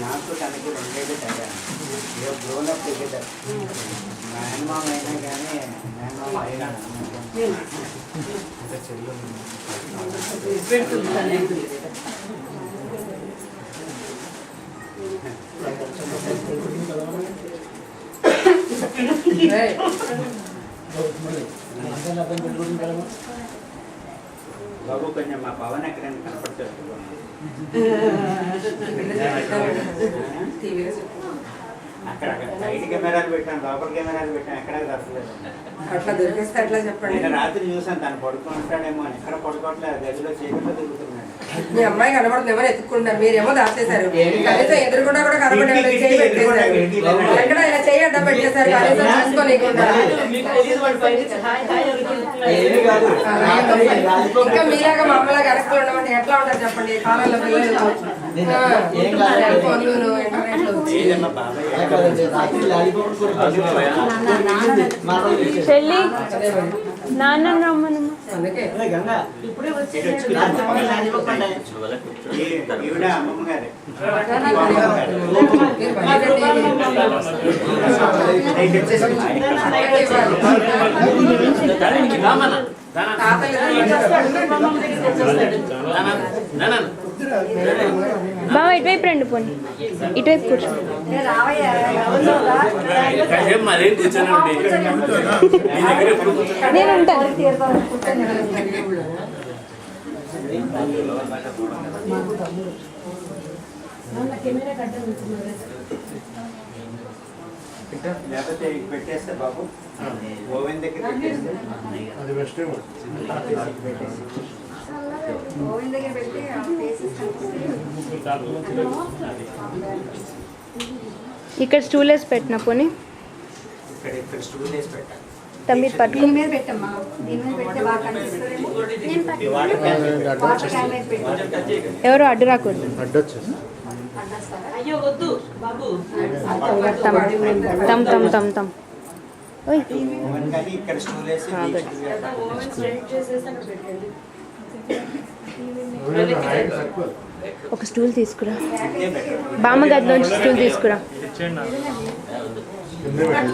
నాకు తనకి రెండేళ్ళు తగ్గ గ్రోనప్ టుగెదర్ మేనమామ అయినా కానీ మేనమామ అయినా బాబు కొంచెం మా పవన్ ఎక్కడైనా కనపడుతుంది అక్కడ బయట కెమెరాలు పెట్టాను లోపల కెమెరాలు పెట్టాను ఎక్కడ దొరకలేదు అట్లా దొరికేస్తే అట్లా చెప్పండి. నేను రాత్రి చూసాను తను పడుకుంటాడేమో అని ఎక్కడ పడుకోవట్లేదు గదిలో చీకట్లో తిరుగుతున్నాడు. మీ అమ్మాయి కనబడుతుంది ఎవరు ఎత్తుకుంటారు మీరేమో దాచేశారు కనీసం ఎదురుకుండా కూడా కనబడే చేయి పెట్టేశారు ఎక్కడ ఇలా చేయి అడ్డం పెట్టేశారు కనీసం చూసుకోలేకుండా ఇంకా మీలాగా మా అమ్మలాగా వెనక్కి ఉండమంటే ఎట్లా ఉంటారు చెప్పండి ఈ కాలంలో పిల్లలు ఫోన్లు చెల్లి నాన్న రమ్మను అందుకే ఈవిడ అమ్మమ్మ గారే బాబా ఇటువైపు రండి పోనీ ఇటువైపు కూర్చో నేను ఉంటాను లేకపోతే పెట్టేస్తే బాబు ఓవెన్ దగ్గర పెట్టేస్తే ఇక్కడ స్టూల్ వేసి పెట్టిన పోనీ ఇక్కడ స్టూల్ వేసి పెట్టాలి తమ్మి పట్టుకో ఎవరు అడ్డు రాకూడదు తమ్ తమ్ తమ్ తమ్ ఓయ్ ఇక్కడ స్టూల్ వేసి ఒక స్టూల్ తీసుకురా బామ్మ గదిలోంచి స్టూల్ తీసుకురా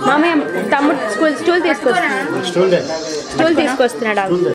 మామయ్య తమ్ముడు స్టూల్ తీసుకొస్తున్నాడు